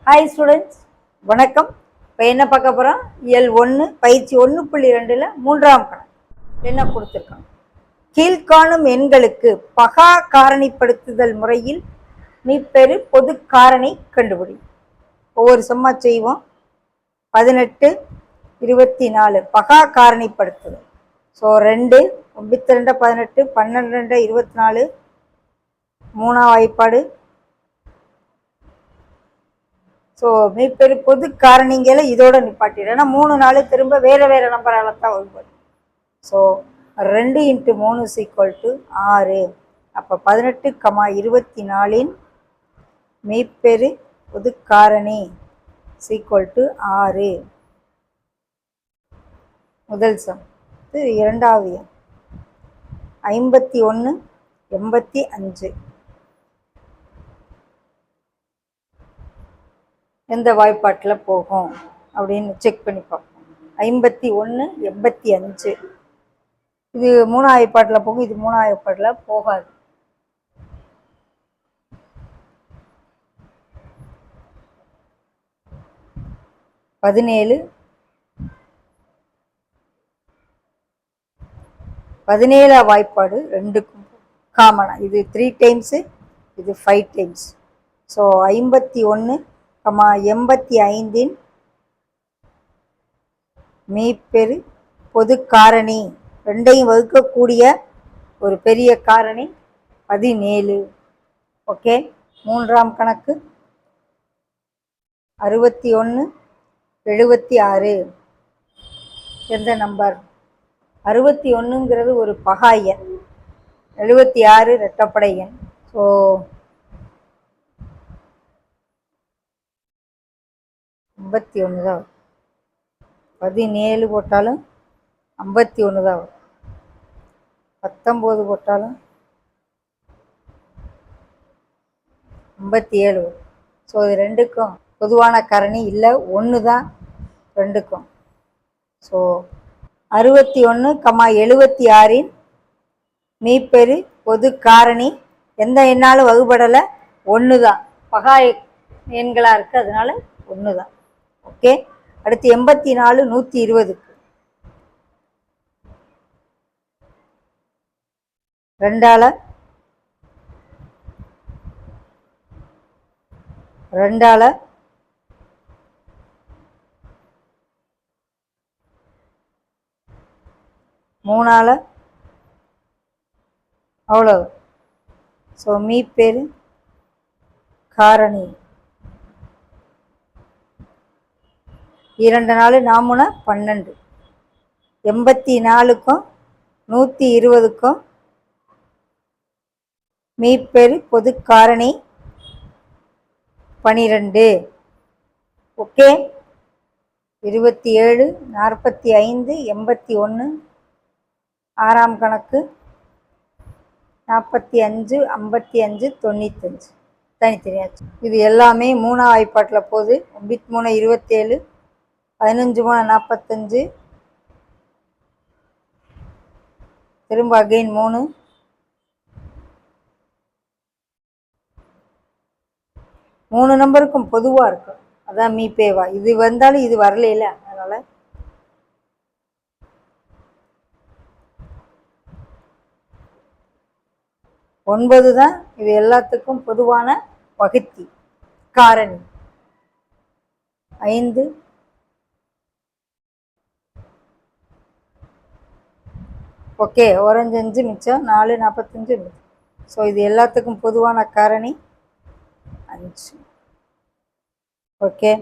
Hi students, வணக்கம். இப்போ என்ன பார்க்க போகிறோம்? இயல் 1 பயிற்சி 1.2 மூன்றாம் கணக்கு என்ன கொடுத்துருக்காங்க? கீழ்காணும் எண்களுக்கு பகா காரணிப்படுத்துதல் முறையில் மீப்பெரு பொது காரணி கண்டுபிடி. ஒவ்வொரு சும்மா செய்வோம். 18, 24 பகா காரணிப்படுத்துதல். ஸோ 2, 92, 18, 12, 24 மூணாம் வாய்ப்பாடு. ஸோ மீப்பெரு பொது காரணிங்களை இதோட நிப்பாட்டிடு. ஏன்னா 3 நாள் திரும்ப வேறு வேறு நம்பரால் தான் வருவது. ஸோ 2 × 3 = 6. அப்போ 18, 24 மீப்பெரு பொது காரணி = 6. முதல் சம். இது இரண்டாவது எண் 51, 85 எந்த வாய்ப்பாட்டில் போகும் அப்படின்னு செக் பண்ணி பார்ப்போம். 51, 85 இது 3 வாய்ப்பாட்டில் போகும், இது 3 வாய்ப்பாட்டில் போகாது. பதினேழு 17 வாய்ப்பாடு ரெண்டுக்கும் காமனா. இது 3 டைம்ஸு, இது 5 டைம்ஸ். ஸோ 51, 85 மீப்பெரு பொது காரணி ரெண்டையும் வகுக்கக்கூடிய ஒரு பெரிய காரணி 17. ஓகே. மூன்றாம் கணக்கு 61, 76 எந்த நம்பர்? 61ங்கிறது ஒரு பகா எண், 76 இரட்டைப்படை எண். ஸோ 51 தான் வரும். 17 போட்டாலும் 51 தான் வரும். 19 போட்டாலும் 57 வரும். ஸோ இது ரெண்டுக்கும் பொதுவான காரணி இல்லை, 1 தான் ரெண்டுக்கும். ஸோ 61, 76 மீப்பெரு பொது காரணி எந்த எண்ணாலும் வகுபடலை, 1 தான். பகா எண்களாக இருக்குது, அதனால 1 தான். ஓகே. அடுத்து 84, 120க்கு 2ஆல் 3ஆல் அவ்வளோ. ஸோ மீப்பெரு காரணி 2 4 4 12. 84க்கும் 120க்கும் மீப்பெரு பொது காரணி 12. ஓகே. 27, 45, 81 ஆறாம் கணக்கு 45, 55, 95 தனித்தனியாச்சு. இது எல்லாமே 3ஆம் வாய்ப்பாட்டில் போகுது. 3 27, 15 45 திரும்ப அகைன் 3 நம்பருக்கும் பொதுவாக இருக்கும். அதான் மீப்பேவா. இது வந்தாலும் இது வரல, அதனால 9 தான் இது எல்லாத்துக்கும் பொதுவான வகுத்தி காரணி. 5 ஓகே. ஓரஞ்சு 5 மிச்சம் 4 45. ஸோ இது எல்லாத்துக்கும் பொதுவான காரணி 5. ஓகே.